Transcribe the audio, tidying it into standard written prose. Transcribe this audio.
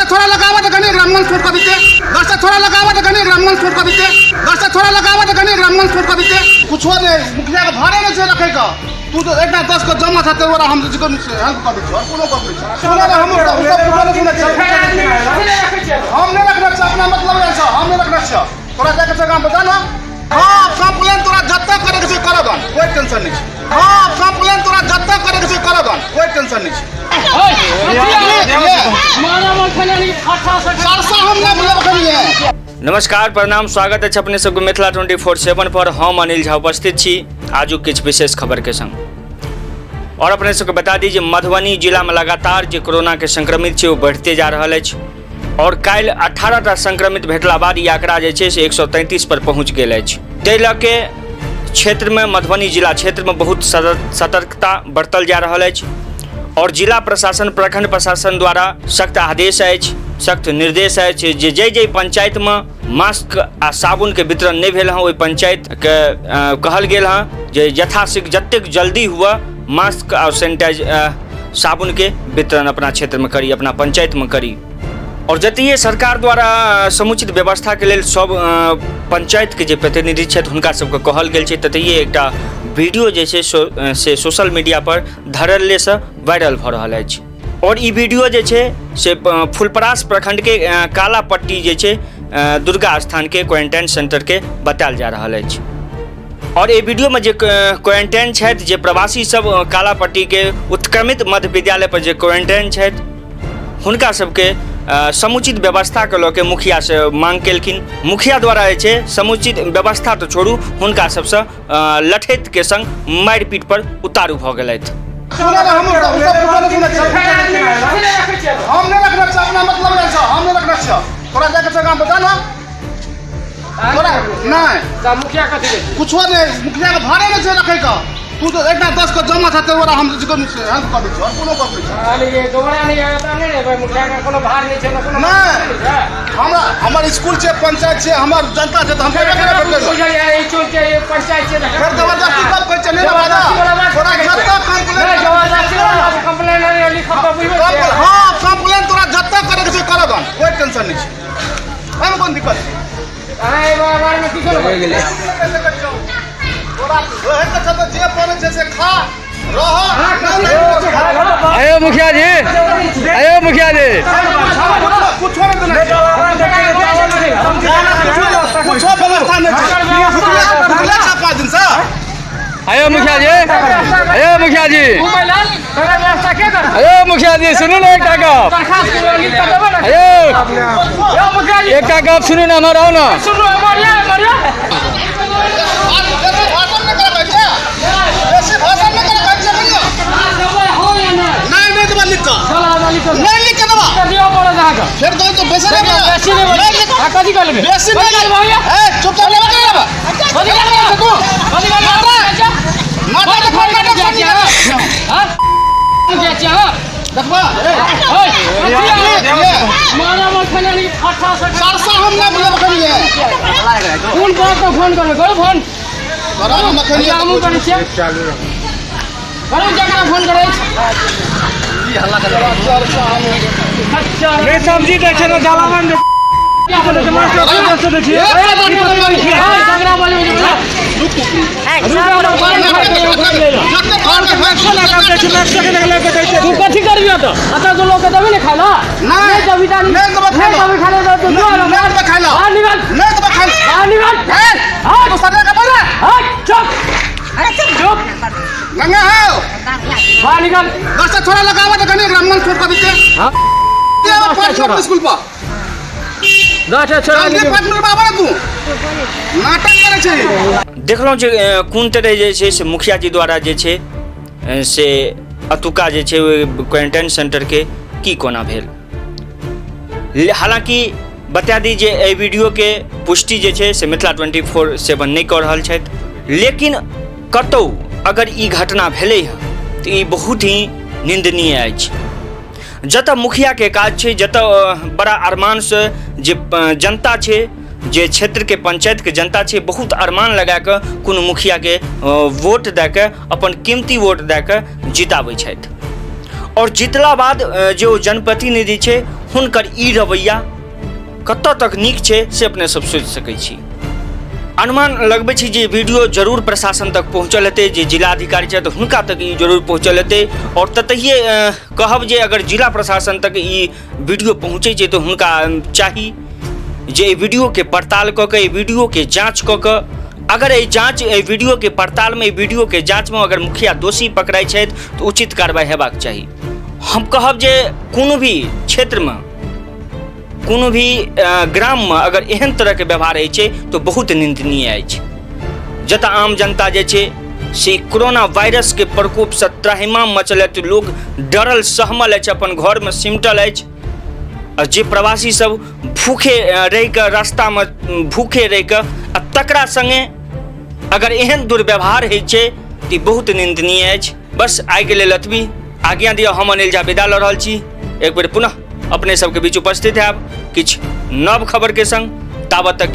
थोड़ा लगावा तो कहीं ग्रामीण छोड़ कर देते, गस्ता थोड़ा लगावा तो कहीं ग्रामीण छोड़ कर देते, गस्ता थोड़ा लगावा तो कहीं ग्रामीण छोड़ कर देते। कुछ हो नहीं, मुखिया का भाड़े नहीं से रखेगा। तू तो एक ना 10 को जमा था तेरा हम जिसको हेल्प कर दे और कोनो कर दे। सुना ना हम उसका नहीं हम नहीं रखना चाहिए, अपना मतलब है हम नहीं रखना चाहिए। थोड़ा जाके से काम बता ना। हां कंप्लेंट तोरा जत्ता करे के करगा, कोई टेंशन नहीं। हां कंप्लेंट तोरा जत्ता करे के करगा, कोई टेंशन नहीं। नमस्कार, प्रणाम, स्वागत है अपने सबको मिथिला 24/7 पर। हम अनिल झा उपस्थित छी आजू किछ विशेष खबर के संग। और अपने सबके बता दी मधुबनी जिला में लगातार जो कोरोना के संक्रमित है वो बढ़ते जा रहा है और काल्हि 18टा संक्रमित भेटला बाद ये आंकड़ा जे छै से 133 पर पहुँच गेल अछि। ताहि लऽ के क्षेत्र में मधुबनी जिला क्षेत्र में बहुत सतर्कता बरतल जा रहा है और जिला प्रशासन प्रखंड प्रशासन द्वारा सख्त आदेश अछि, सख्त निर्देश अछि जे जै पंचायत में मास्क आ साबुन के वितरण नहीं भेल हँ ओहि पंचायत के कहल गेल हँ जे यथाशीघ्र जतेक जल्दी हुआ मास्क और सैनिटाइज साबुन के वितरण अपना क्षेत्र में करी, अपना पंचायत में करी। और जतिये सरकार द्वारा समुचित व्यवस्था के लेल सब पंचायत के जे प्रतिनिधि छथि हुनका सबके कहल गेल छै, ततहिए एकटा वीडियो जे छै से सोशल मीडिया पर धड़ल्ले से वायरल भऽ रहल अछि। और ई वीडियो जे छै से फुलपरास प्रखंड के कालापट्टी जे छै दुर्गा स्थान के क्वारंटाइन सेंटर के बतायल जा रहल अछि। और ये वीडियो में जे क्वारंटाइन छथि, जे प्रवासी सब कालापट्टी के उत्क्रमित मध्य विद्यालय पर जे क्वारंटाइन छथि हुनका सबके समुचित व्यवस्था के लऽ के मुखिया से मांग केलखिन। मुखिया द्वारा जे छै समुचित व्यवस्था तो छोड़ू, हुनका सबसे लठैत के संग मारिपीट पर उतारू भऽ गेलथि। हम नहीं रखना चाहिए, अपना मतलब है हम नहीं रखना चाहिए। थोड़ा जाके से काम बता ना। थोड़ा नहीं मुखिया का कुछ हो नहीं, मुखिया का भाड़े नहीं से रखेगा। तू तो एक ना 10 को जमा था तेरा हम जिसको हेल्प कर दे और कोनो कर दे। अरे ये दोबारा नहीं आता नहीं भाई, मुखिया का कोनो भार नहीं छै, कोनो नहीं हमर स्कूल छै, पंचायत छै, हमर जनता छै, हम बुझल है स्कूल छै, पंचायत छै। फिर जबरदस्ती कब कर चले ना बाबा, थोड़ा जत्ता कंप्लेंट जबरदस्ती कंप्लेंट नहीं लिखा तो बुझबे। हां कंप्लेंट तोरा जत्ता करे के करगा, कोई टेंशन नहीं छै। हम कोन दिक्कत अरे बार में किछो हो गेले तोरा रहे के सब जे पड़े छै से खा रहो। आयो मुखिया जी, आयो मुखिया जी, कुछ नहीं कुछ व्यवस्था नहीं छै 5 दिन से। आयो मुखिया जी, आयो मुखिया जी, व्यवस्था के कर। आयो मुखिया जी सुनू ना एकटा गप, आयो मुखिया जी एकटा गप सुनू ना, हमर आओ ना। सुनो मरिया फिर तो बेसी नहीं आ कथि कर लेबे बेसी नहीं भैया ए चुपचाप लेबे के लेबे कथि कर लेबे तू कथि कर लेबे माता के फोन कर दे हां मुझे चाह देखबा मारा मत खाना नहीं फटा से सरसा हम ना बोले करिए कौन बात का फोन करबे करो फोन करा हम करिए हम करे छे करो जकरा फोन करे ई हल्ला कर मैं सब्जी देखे ना जलावन क्या बोले से देखिए झगड़ा बोले तू कथी करबियो तो आता को लोग के दबे ने खाला नहीं दबी डाली नहीं दबी खाला तो नहीं दबी खाला हां निकाल नहीं दबी खाला हां निकाल हां तो सदा का बोला हां चुप अरे चुप गंगा हो हां निकाल बस थोड़ा लगावा तो कहीं ग्रामीण छोड़ कर देते। हां ये पांच स्कूल पर गाछा छोड़ जल्दी पार्टनर बाबा तू नाटक करे छै। देखलहुँ जे कोन तरह जे छै से मुखिया जी द्वारा जे छै से अतुका जे छै क्वारंटाइन सेंटर के की कोना भेल। हालांकि बता दी जे एहि वीडियो के पुष्टि जे छै से मिथिला 24/7 नहीं कऽ रहल छथि, लेकिन कतौ अगर ई घटना भेलै हँ तऽ ई बहुत ही निंदनीय अछि। जतऽ मुखिया के काज छै, जतऽ बड़ा अरमान से जे जनता छै, जे क्षेत्र के पंचायत के जनता छै, बहुत अरमान लगा कऽ कोनो मुखिया के वोट दऽ कऽ अपन कीमती वोट दऽ कऽ जिताबै छथि। और जितला बाद जो जनप्रतिनिधि छै हुनकर ई रवैया कतऽ तक नीक छै से अपने सब सोचि सकै छी। अनुमान लगबै छी जे वीडियो जरूर प्रशासन तक पहुँचल हेतै, जे जिलाधिकारी छथि हुनका तक ई जरूर पहुँचल हेतै, और ततहिए कहब जे अगर जिला प्रशासन तक ई वीडियो पहुँचै छै तऽ हुनका चाही जे एहि वीडियोके पड़ताल कऽ कऽ, एहि वीडियोके जाँच कऽ कऽ, अगर एहि वीडियोके पड़तालमे, एहि वीडियोके जाँचमे अगर मुखिया दोषी पकड़ाइ छथि तऽ उचित कार्रवाई हेबाक चाही। हम कहब जे कोनो भी क्षेत्रमे, कोनो भी ग्राममे अगर एहन तरहके व्यवहार होइ छै तऽ बहुत निंदनीय अछि। जतऽ आम जनता जे छै से कोरोना वायरसके प्रकोपसँ त्राहिमाम मचल अछि, लोग डरल सहमल अछि, अपन घरमे सिमटल अछि। जे प्रवासी सब भूखे रहि कऽ, रास्तामे भूखे रहि कऽ, आ तकरा संगे अगर एहन दुर्व्यवहार होइ छै तऽ बहुत निंदनीय अछि। बस आइके लेल एतबी। आज्ञा दिअ, हम अनिल झा विदा लऽ रहल छी। एक बेर पुनः अपने सबके बीच उपस्थित हैब किछु नव खबरके संग। ताबत तक